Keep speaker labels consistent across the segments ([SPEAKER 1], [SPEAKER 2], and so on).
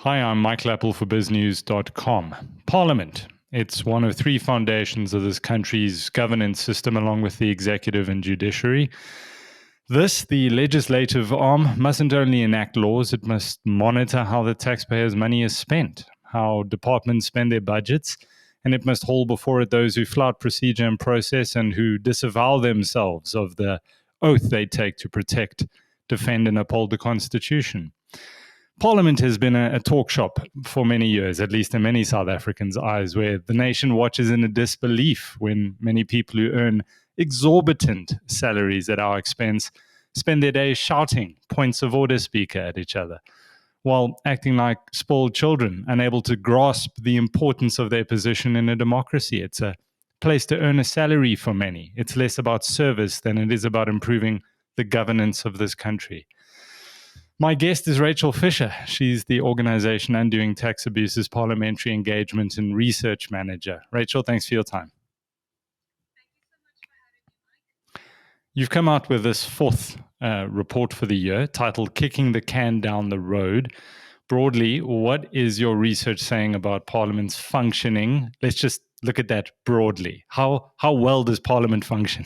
[SPEAKER 1] Hi, I'm Michael Appel for BizNews.com. Parliament. It's one of three foundations of this country's governance system, along with the executive and judiciary. This, the legislative arm, mustn't only enact laws, it must monitor how the taxpayers' money is spent, how departments spend their budgets, and it must hold before it those who flout procedure and process and who disavow themselves of the oath they take to protect, defend, and uphold the Constitution. Parliament has been a talk shop for many years, at least in many South Africans' eyes, where the nation watches in a disbelief when many people who earn exorbitant salaries at our expense spend their days shouting points of order, Speaker, at each other, while acting like spoiled children, unable to grasp the importance of their position in a democracy. It's a place to earn a salary for many. It's less about service than it is about improving the governance of this country. My guest is Rachel Fischer. She's the organization Undoing Tax Abuse's Parliamentary Engagement and Research Manager. Rachel, thanks for your time.
[SPEAKER 2] Thank you so much for having me, Mike.
[SPEAKER 1] You've come out with this fourth report for the year titled Kicking the Can Down the Road. Broadly, what is your research saying about Parliament's functioning? Let's just look at that broadly. How well does Parliament function?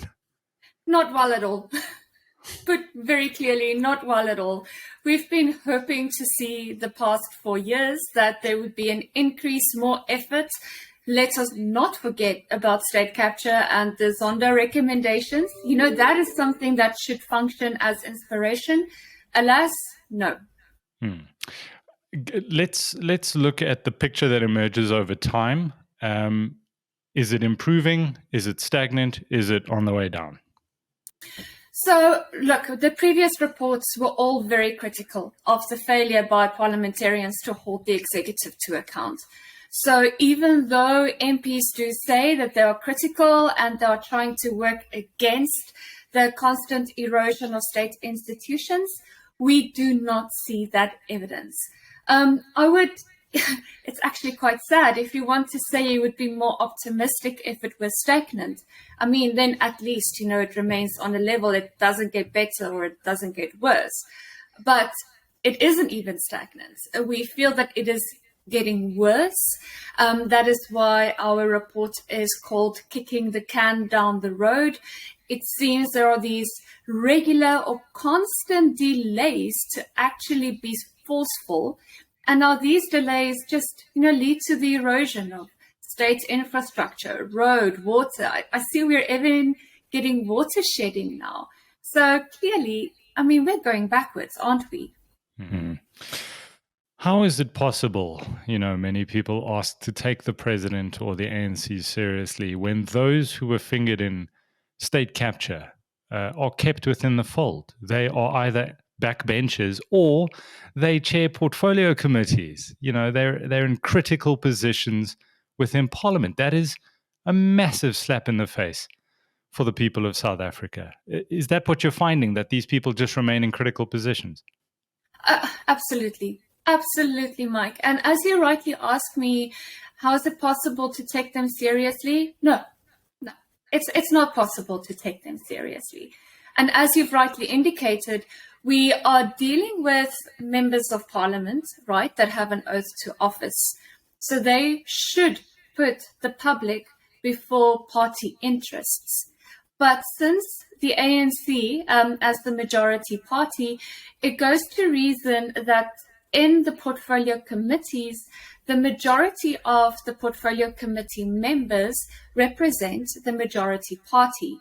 [SPEAKER 2] Not well at all. Put very clearly, not well at all. We've been hoping to see the past 4 years that there would be an increase, more effort. Let us not forget about state capture and the Zondo recommendations. You know, that is something that should function as inspiration. Alas, no.
[SPEAKER 1] Let's look at the picture that emerges over time. Is it improving? Is it stagnant? Is it on the way down?
[SPEAKER 2] So, look, the previous reports were all very critical of the failure by parliamentarians to hold the executive to account. So even though MPs do say that they are critical and they are trying to work against the constant erosion of state institutions, we do not see that evidence. It's actually quite sad. If you want to say you would be more optimistic if it was stagnant, I mean, then at least, you know, it remains on a level. It doesn't get better or it doesn't get worse. But it isn't even stagnant. We feel that it is getting worse. That is why our report is called Kicking the Can Down the Road. It seems there are these regular or constant delays to actually be forceful. And now these delays just, lead to the erosion of state infrastructure, road, water. I see we're even getting watershedding now. So clearly, I mean, we're going backwards, aren't we?
[SPEAKER 1] Mm-hmm. How is it possible, many people ask, to take the president or the ANC seriously when those who were fingered in state capture are kept within the fold? They are either backbenchers or they chair portfolio committees. They're in critical positions within Parliament. That is a massive slap in the face for the people of South Africa. Is that what you're finding, that these people just remain in critical positions?
[SPEAKER 2] Absolutely, Mike. And as you rightly asked me, how is it possible to take them seriously? No, it's not possible to take them seriously. And as you've rightly indicated, we are dealing with members of Parliament, right, that have an oath to office. So they should put the public before party interests. But since the ANC, as the majority party, it goes to reason that in the portfolio committees, the majority of the portfolio committee members represent the majority party.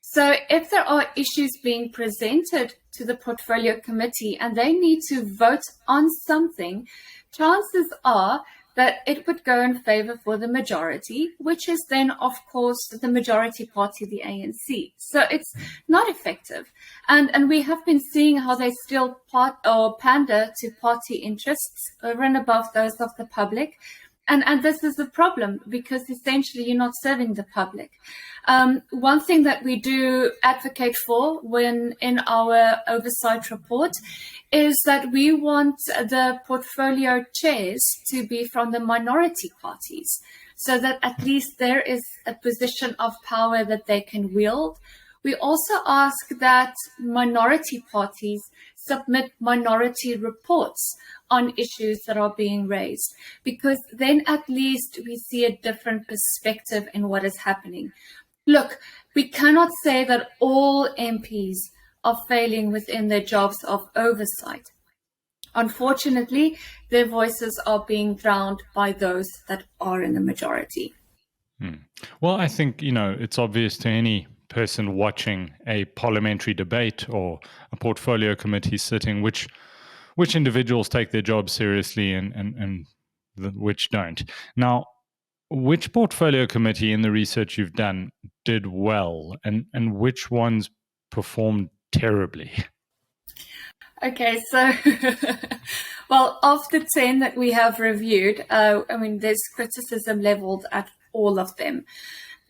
[SPEAKER 2] So if there are issues being presented to the portfolio committee and they need to vote on something, chances are that it would go in favor for the majority, which is then, of course, the majority party, the ANC. So it's not effective. And we have been seeing how they still pander to party interests over and above those of the public. And this is a problem because essentially you're not serving the public. One thing that we do advocate for when in our oversight report is that we want the portfolio chairs to be from the minority parties so that at least there is a position of power that they can wield. We also ask that minority parties submit minority reports on issues that are being raised, because then at least we see a different perspective in what is happening. Look, we cannot say that all MPs are failing within their jobs of oversight. Unfortunately, their voices are being drowned by those that are in the majority.
[SPEAKER 1] Well, I think, it's obvious to any person watching a parliamentary debate or a portfolio committee sitting which individuals take their job seriously and which don't. Now, which portfolio committee in the research you've done did well, and which ones performed terribly?
[SPEAKER 2] Okay, so, well, of the 10 that we have reviewed, there's criticism leveled at all of them.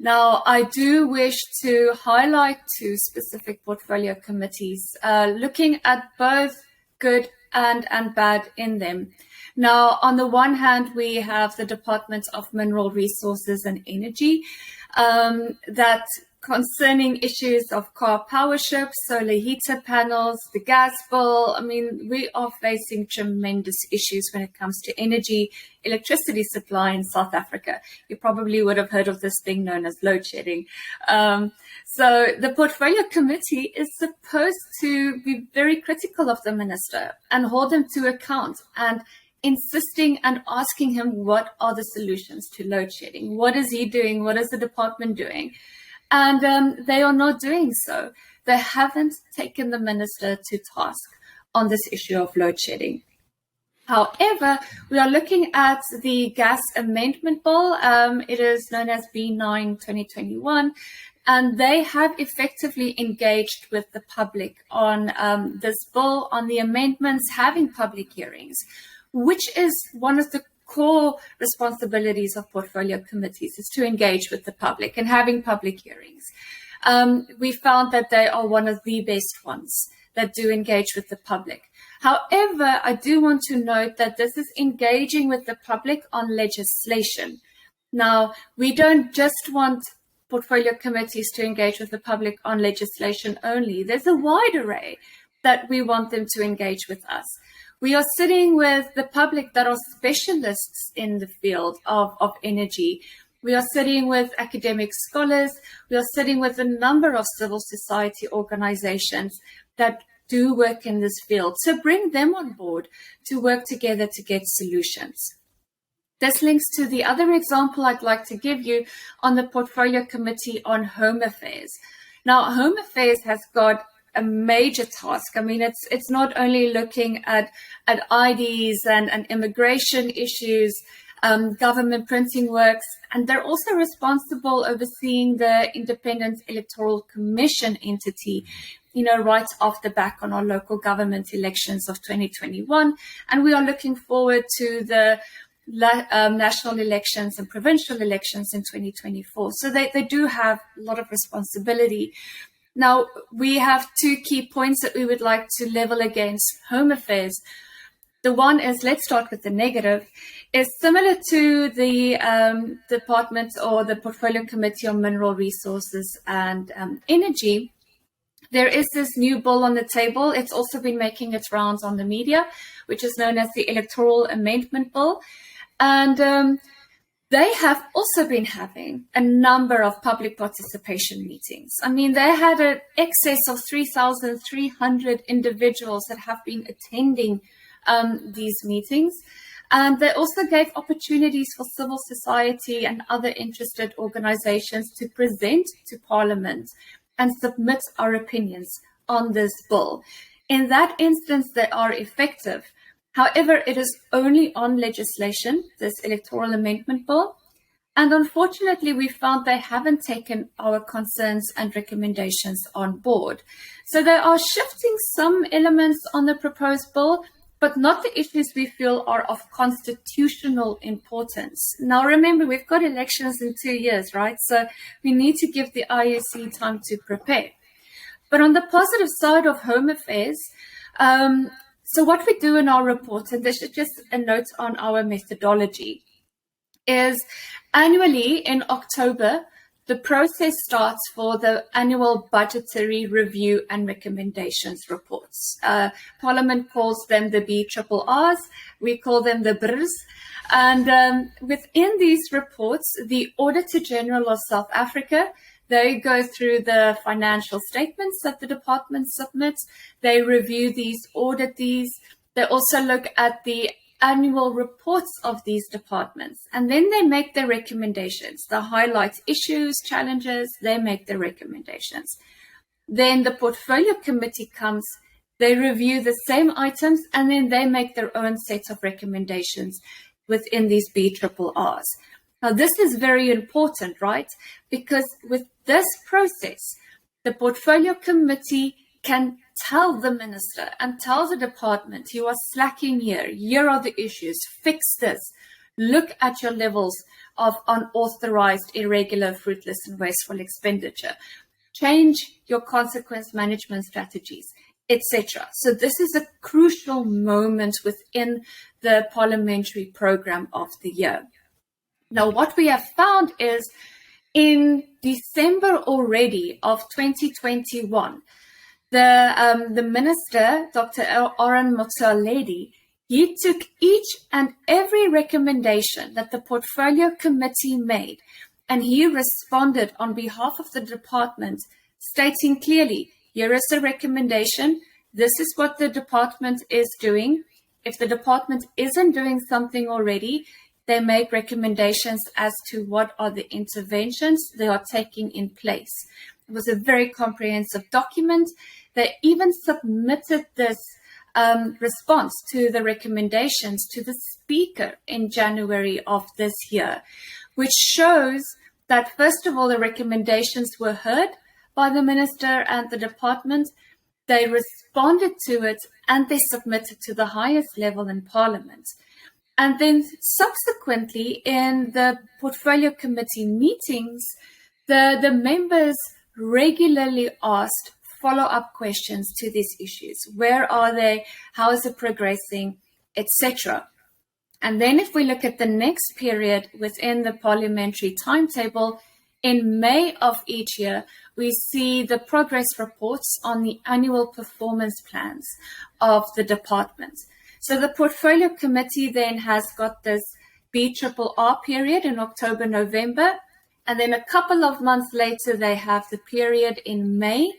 [SPEAKER 2] Now, I do wish to highlight 2 specific portfolio committees, looking at both good and bad in them. Now, on the one hand, we have the Department of Mineral Resources and Energy, that concerning issues of car power ships, solar heater panels, the gas bill. We are facing tremendous issues when it comes to electricity supply in South Africa. You probably would have heard of this thing known as load shedding. So the Portfolio Committee is supposed to be very critical of the minister and hold him to account, and insisting and asking him what are the solutions to load shedding. What is he doing? What is the department doing? And they are not doing so. They haven't taken the minister to task on this issue of load shedding. However, we are looking at the gas amendment bill. It is known as B9 2021, and they have effectively engaged with the public on this bill, on the amendments, having public hearings, which is one of the core responsibilities of portfolio committees, is to engage with the public and having public hearings. We found that they are one of the best ones that do engage with the public. However, I do want to note that this is engaging with the public on legislation. Now, we don't just want portfolio committees to engage with the public on legislation only. There's a wide array that we want them to engage with us. We are sitting with the public that are specialists in the field of energy. We are sitting with academic scholars. We are sitting with a number of civil society organizations that do work in this field. So bring them on board to work together to get solutions. This links to the other example I'd like to give you on the Portfolio Committee on Home Affairs. Now, Home Affairs has got a major task. It's not only looking at IDs and immigration issues, government printing works, and they're also responsible overseeing the Independent Electoral Commission entity, right off the back on our local government elections of 2021. And we are looking forward to the national elections and provincial elections in 2024. So they do have a lot of responsibility. Now, we have 2 key points that we would like to level against Home Affairs. The one is, let's start with the negative, is similar to the department or the Portfolio Committee on Mineral Resources and Energy. There is this new bill on the table. It's also been making its rounds on the media, which is known as the Electoral Amendment Bill. And they have also been having a number of public participation meetings. They had an excess of 3,300 individuals that have been attending these meetings. And they also gave opportunities for civil society and other interested organizations to present to Parliament and submit our opinions on this bill. In that instance, they are effective. However, it is only on legislation, this electoral amendment bill. And unfortunately, we found they haven't taken our concerns and recommendations on board. So they are shifting some elements on the proposed bill, but not the issues we feel are of constitutional importance. Now, remember, we've got elections in 2 years, right? So we need to give the IEC time to prepare. But on the positive side of Home Affairs, so what we do in our report, and this is just a note on our methodology, is annually in October, the process starts for the annual budgetary review and recommendations report. reports. Parliament calls them the BRRRs. We call them the BRRRs. And within these reports, the Auditor General of South Africa, they go through the financial statements that the department submits. They review these, audit these. They also look at the annual reports of these departments, and then they make their recommendations. They highlight issues, challenges, they make their recommendations. Then the portfolio committee comes, they review the same items, and then they make their own set of recommendations within these BRRRs. Now, this is very important, right? Because with this process, the portfolio committee can tell the minister and tell the department, you are slacking here are the issues, fix this, look at your levels of unauthorized, irregular, fruitless and wasteful expenditure, change your consequence management strategies, etc. So this is a crucial moment within the parliamentary program of the year. Now, what we have found is in December already of 2021, the minister, Dr. Oran Motsoaledi, he took each and every recommendation that the portfolio committee made, and he responded on behalf of the department, stating clearly, here is the recommendation, this is what the department is doing. If the department isn't doing something already, they make recommendations as to what are the interventions they are taking in place. It was a very comprehensive document. They even submitted this response to the recommendations to the Speaker in January of this year, which shows that, first of all, the recommendations were heard by the Minister and the department. They responded to it and they submitted to the highest level in Parliament. And then subsequently in the Portfolio Committee meetings, the members regularly asked follow-up questions to these issues. Where are they? How is it progressing? Etc. And then if we look at the next period within the parliamentary timetable, in May of each year, we see the progress reports on the annual performance plans of the department. So the Portfolio Committee then has got this BRRR period in October, November, and then a couple of months later, they have the period in May.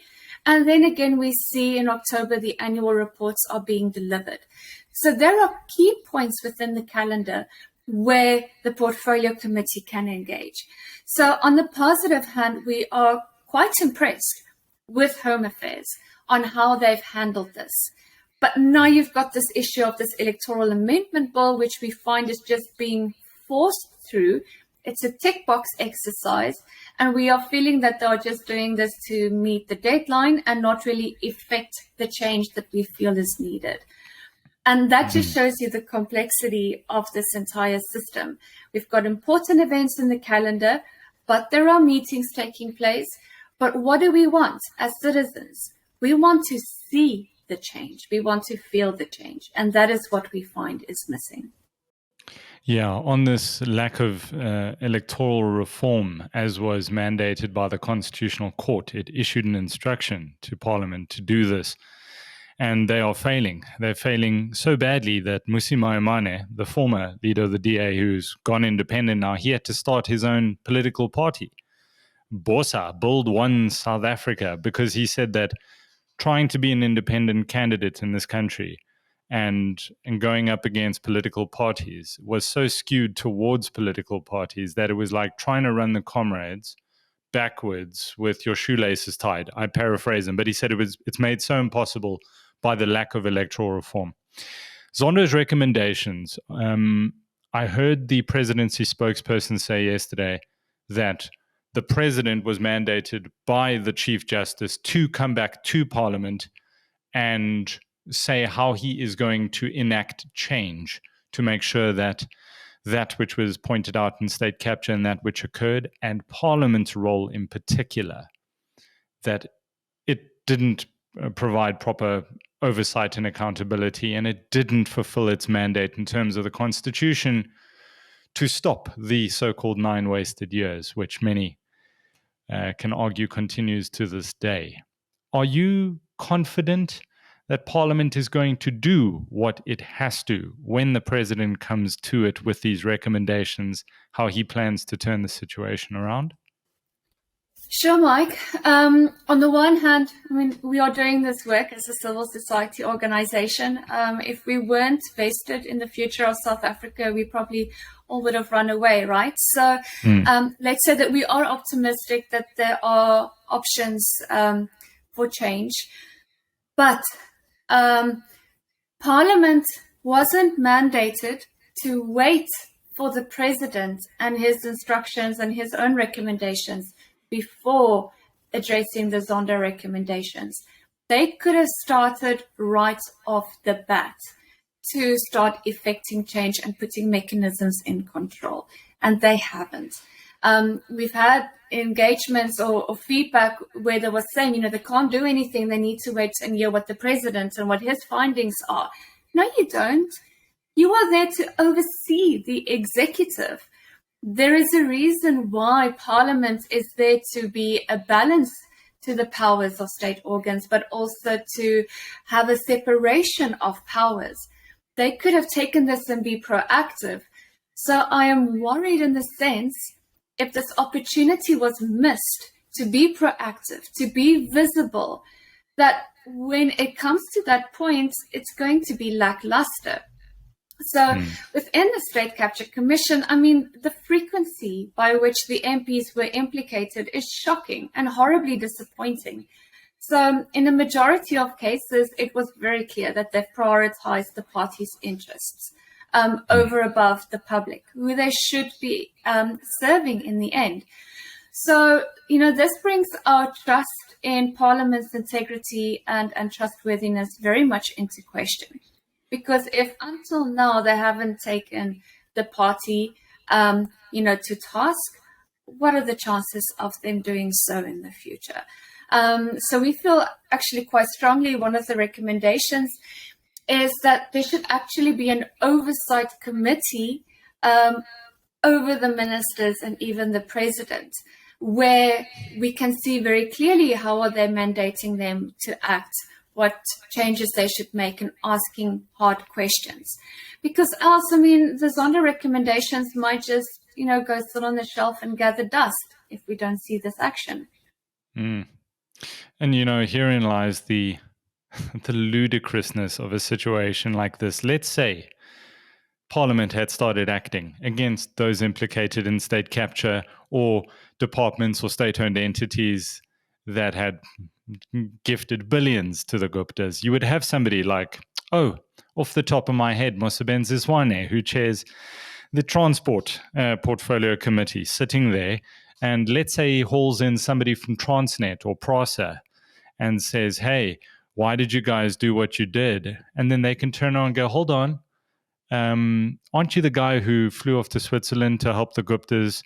[SPEAKER 2] And then again, we see in October, the annual reports are being delivered. So there are key points within the calendar where the Portfolio Committee can engage. So on the positive hand, we are quite impressed with Home Affairs on how they've handled this. But now you've got this issue of this electoral amendment bill, which we find is just being forced through. It's a tick box exercise, and we are feeling that they're just doing this to meet the deadline and not really effect the change that we feel is needed. And that just shows you the complexity of this entire system. We've got important events in the calendar, but there are meetings taking place. But what do we want as citizens? We want to see the change. We want to feel the change. And that is what we find is missing.
[SPEAKER 1] Yeah, on this lack of electoral reform, as was mandated by the Constitutional Court, it issued an instruction to Parliament to do this. And they are failing. They're failing so badly that Mmusi Maimane, the former leader of the DA who's gone independent now, he had to start his own political party, BOSA, Build One South Africa, because he said that trying to be an independent candidate in this country and going up against political parties was so skewed towards political parties that it was like trying to run the comrades backwards with your shoelaces tied. I paraphrase him, but he said it's made so impossible by the lack of electoral reform. Zondo's recommendations, I heard the presidency spokesperson say yesterday that the president was mandated by the Chief Justice to come back to Parliament and say how he is going to enact change to make sure that that which was pointed out in state capture and that which occurred, and Parliament's role in particular, that it didn't provide proper oversight and accountability, and it didn't fulfill its mandate in terms of the Constitution to stop the so-called 9 wasted years, which many can argue continues to this day. Are you confident that Parliament is going to do what it has to when the president comes to it with these recommendations, how he plans to turn the situation around?
[SPEAKER 2] Sure, Mike. On the one hand, I mean, we are doing this work as a civil society organization. If we weren't vested in the future of South Africa, we probably all would have run away, right? So let's say that we are optimistic that there are options for change. But Parliament wasn't mandated to wait for the president and his instructions and his own recommendations before addressing the Zondo recommendations. They could have started right off the bat to start effecting change and putting mechanisms in control, and they haven't. We've had engagements or feedback where they were saying, they can't do anything, they need to wait and hear what the president and what his findings are. No, you don't. You are there to oversee the executive. There is a reason why Parliament is there to be a balance to the powers of state organs, but also to have a separation of powers. They could have taken this and be proactive. So I am worried in the sense, if this opportunity was missed to be proactive, to be visible, that when it comes to that point, it's going to be lackluster. So within the State Capture Commission, I mean, the frequency by which the MPs were implicated is shocking and horribly disappointing. So in a majority of cases, it was very clear that they prioritized the party's interests over above the public, who they should be serving in the end. So, this brings our trust in Parliament's integrity and trustworthiness very much into question. Because if until now they haven't taken the party, to task, what are the chances of them doing so in the future? So we feel actually quite strongly one of the recommendations is that there should actually be an oversight committee over the ministers and even the president, where we can see very clearly how are they mandating them to act, what changes they should make, and asking hard questions. Because else, the Zondo recommendations might just, go sit on the shelf and gather dust if we don't see this action.
[SPEAKER 1] And, herein lies the ludicrousness of a situation like this. Let's say Parliament had started acting against those implicated in state capture, or departments or state-owned entities that had gifted billions to the Guptas. You would have somebody like, off the top of my head, Mosebenzi Zwane, who chairs the Transport Portfolio Committee, sitting there, and let's say he hauls in somebody from Transnet or PRASA and says, hey, why did you guys do what you did? And then they can turn around and go, hold on, aren't you the guy who flew off to Switzerland to help the Guptas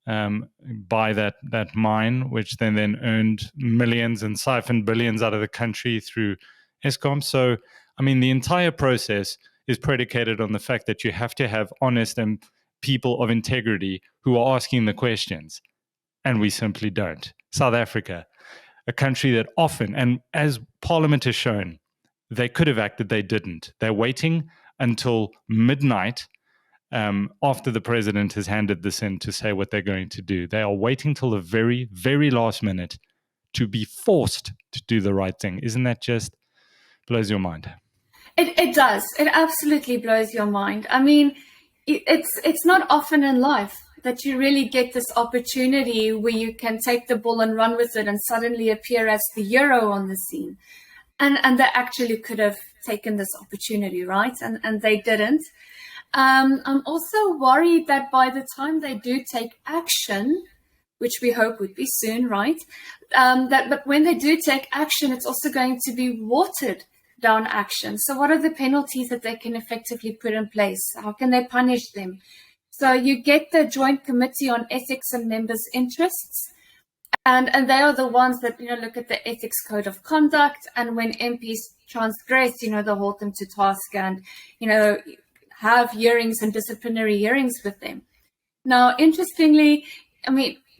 [SPEAKER 1] buy that mine, which then earned millions and siphoned billions out of the country through Eskom? So, the entire process is predicated on the fact that you have to have honest and people of integrity who are asking the questions. And we simply don't. South Africa, a country that often, and as Parliament has shown, they could have acted, they didn't. They're waiting until midnight after the president has handed this in to say what they're going to do. They are waiting till the very, very last minute to be forced to do the right thing. Isn't that just blows your mind?
[SPEAKER 2] It does. It absolutely blows your mind. It's not often in life that you really get this opportunity where you can take the ball and run with it and suddenly appear as the hero on the scene. And they actually could have taken this opportunity, right? And they didn't. I'm also worried that by the time they do take action, which we hope would be soon, right? But when they do take action, it's also going to be watered down action. So what are the penalties that they can effectively put in place? How can they punish them? So you get the Joint Committee on Ethics and Members' Interests, and they are the ones that look at the ethics code of conduct, and when MPs transgress, they hold them to task and have hearings and disciplinary hearings with them. Now, interestingly,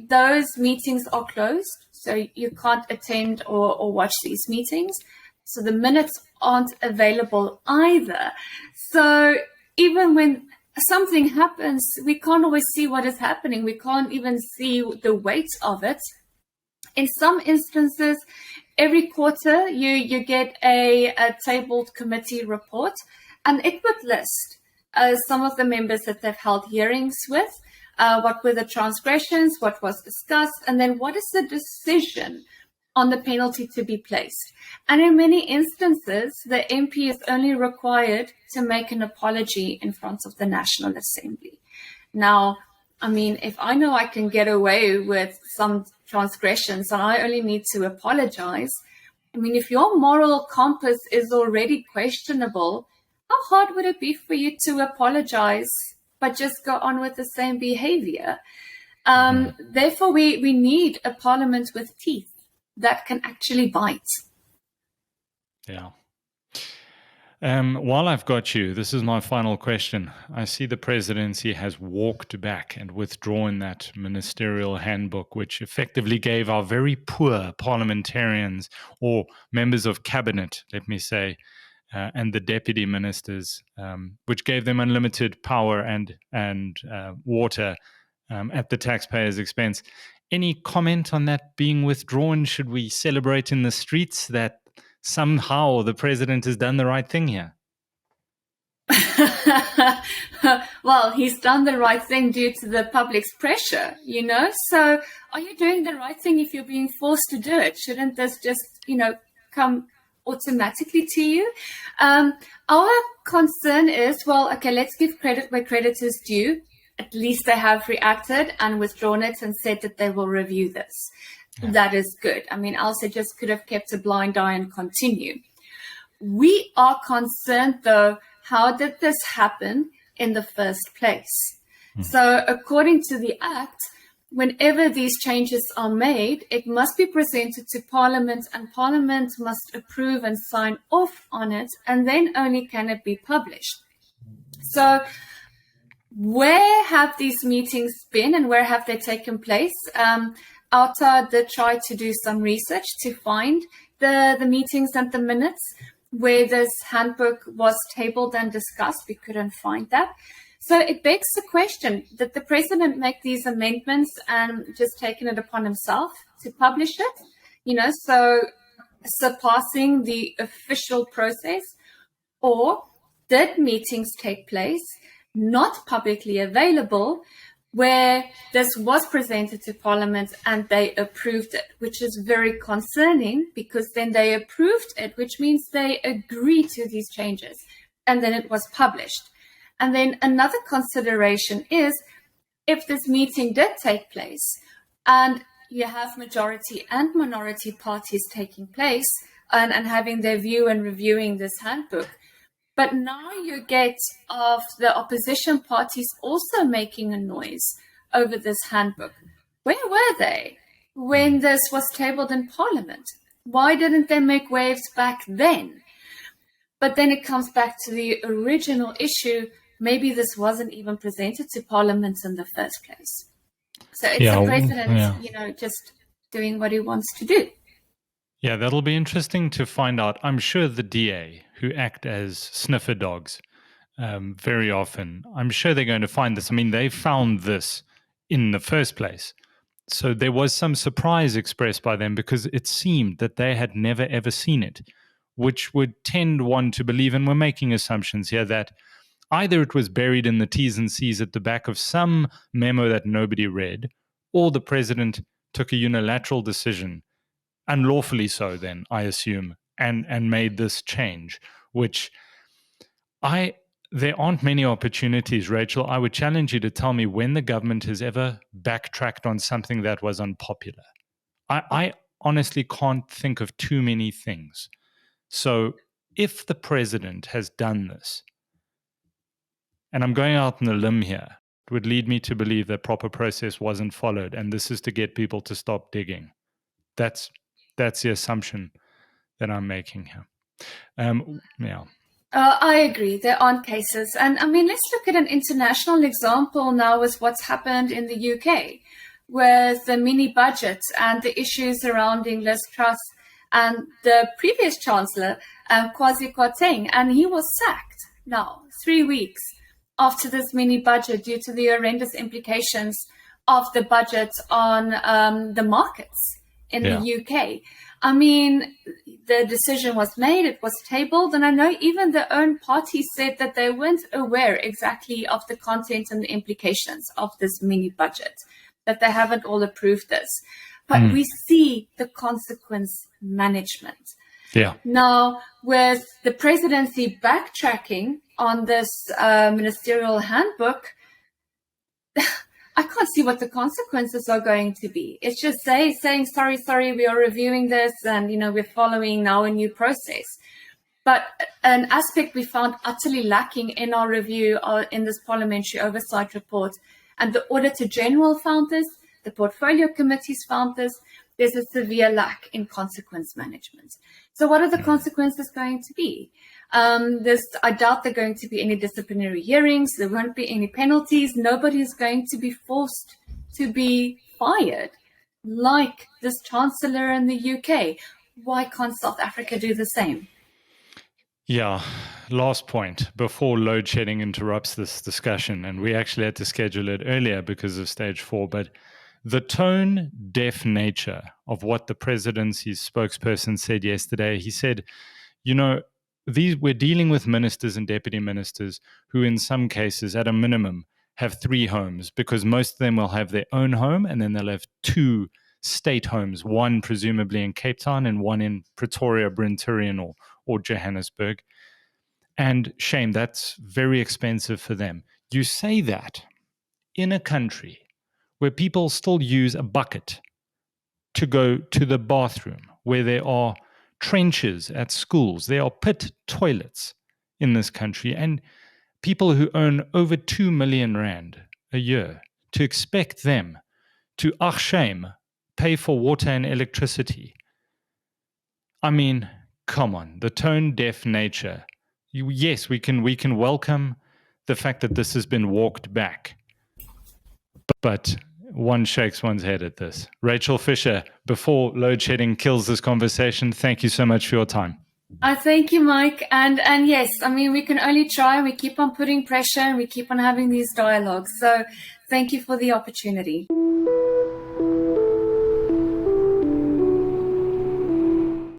[SPEAKER 2] those meetings are closed, so you can't attend or watch these meetings. So the minutes aren't available either. So even when something happens, we can't always see what is happening. We can't even see the weight of it. In some instances, every quarter you get a tabled committee report, and it would list some of the members that they've held hearings with, what were the transgressions, what was discussed, and then what is the decision on the penalty to be placed. And in many instances, the MP is only required to make an apology in front of the National Assembly. Now, I mean, if I know I can get away with some transgressions and I only need to apologize, I mean, if your moral compass is already questionable, how hard would it be for you to apologize but just go on with the same behavior? Therefore, we need a parliament with teeth that can actually bite.
[SPEAKER 1] Yeah. While I've got you, this is my final question. I see the presidency has walked back and withdrawn that ministerial handbook, which effectively gave our very poor parliamentarians or members of cabinet, let me say, and the deputy ministers, which gave them unlimited power and water at the taxpayers' expense. Any comment on that being withdrawn? Should we celebrate in the streets that somehow the president has done the right thing here?
[SPEAKER 2] Well, he's done the right thing due to the public's pressure, you know? So are you doing the right thing if you're being forced to do it? Shouldn't this just, come automatically to you? Our concern is, well, okay, let's give credit where credit is due. At least they have reacted and withdrawn it and said that they will review this. Yeah. That is good. I mean, else they just could have kept a blind eye and continue. We are concerned, though, how did this happen in the first place? So according to the Act, whenever these changes are made, it must be presented to Parliament, and Parliament must approve and sign off on it, and then only can it be published. So where have these meetings been and where have they taken place? OUTA did try to do some research to find the meetings and the minutes where this handbook was tabled and discussed. We couldn't find that. So it begs the question, did the president make these amendments and just taken it upon himself to publish it? So surpassing the official process, or did meetings take place not publicly available, where this was presented to Parliament and they approved it, which is very concerning, because then they approved it, which means they agreed to these changes, and then it was published. And then another consideration is, if this meeting did take place and you have majority and minority parties taking place and having their view and reviewing this handbook, but now you get of the opposition parties also making a noise over this handbook. Where were they when this was tabled in Parliament? Why didn't they make waves back then? But then it comes back to the original issue. Maybe this wasn't even presented to Parliament in the first place. So it's the president, just doing what he wants to do.
[SPEAKER 1] Yeah, that'll be interesting to find out. I'm sure the DA, who act as sniffer dogs very often, I'm sure they're going to find this. I mean, they found this in the first place. So there was some surprise expressed by them, because it seemed that they had never, ever seen it, which would tend one to believe, and we're making assumptions here, that either it was buried in the T's and C's at the back of some memo that nobody read, or the president took a unilateral decision, unlawfully so then, I assume, and made this change, which there aren't many opportunities, Rachel. I would challenge you to tell me when the government has ever backtracked on something that was unpopular. I honestly can't think of too many things. So if the president has done this, and I'm going out on a limb here, it would lead me to believe that proper process wasn't followed, and this is to get people to stop digging. That's the assumption that I'm making here.
[SPEAKER 2] I agree. There aren't cases. And I mean, let's look at an international example now with what's happened in the UK with the mini budget and the issues surrounding Liz Truss and the previous Chancellor, Kwasi Kwarteng, and he was sacked now 3 weeks after this mini budget due to the horrendous implications of the budget on the markets in the UK. I mean, the decision was made, it was tabled, and I know even their own party said that they weren't aware exactly of the content and the implications of this mini budget, that they haven't all approved this. But we see the consequence management.
[SPEAKER 1] Yeah.
[SPEAKER 2] Now, with the presidency backtracking on this ministerial handbook, I can't see what the consequences are going to be. It's just saying, sorry, we are reviewing this and, we're following now a new process. But an aspect we found utterly lacking in our review in this parliamentary oversight report, and the Auditor General found this, the portfolio committees found this, there's a severe lack in consequence management. So what are the consequences going to be? I doubt there are going to be any disciplinary hearings. There won't be any penalties. Nobody is going to be forced to be fired like this Chancellor in the UK. Why can't South Africa do the same?
[SPEAKER 1] Yeah, last point before load shedding interrupts this discussion, and we actually had to schedule it earlier because of stage 4, but the tone-deaf nature of what the presidency's spokesperson said yesterday, he said, we're dealing with ministers and deputy ministers who in some cases, at a minimum, have 3 homes, because most of them will have their own home and then they'll have 2 state homes, one presumably in Cape Town and one in Pretoria, Brinturian or Johannesburg. And shame, that's very expensive for them. You say that in a country where people still use a bucket to go to the bathroom, where there are trenches at schools, there are pit toilets in this country, and people who earn over 2 million rand a year, to expect them to, shame, pay for water and electricity. I mean, come on, the tone-deaf nature. Yes, we can welcome the fact that this has been walked back, but one shakes one's head at this. Rachel Fischer, before load shedding kills this conversation, thank you so much for your time.
[SPEAKER 2] I thank you, Mike. And yes, I mean, we can only try. We keep on putting pressure and we keep on having these dialogues. So thank you for the opportunity.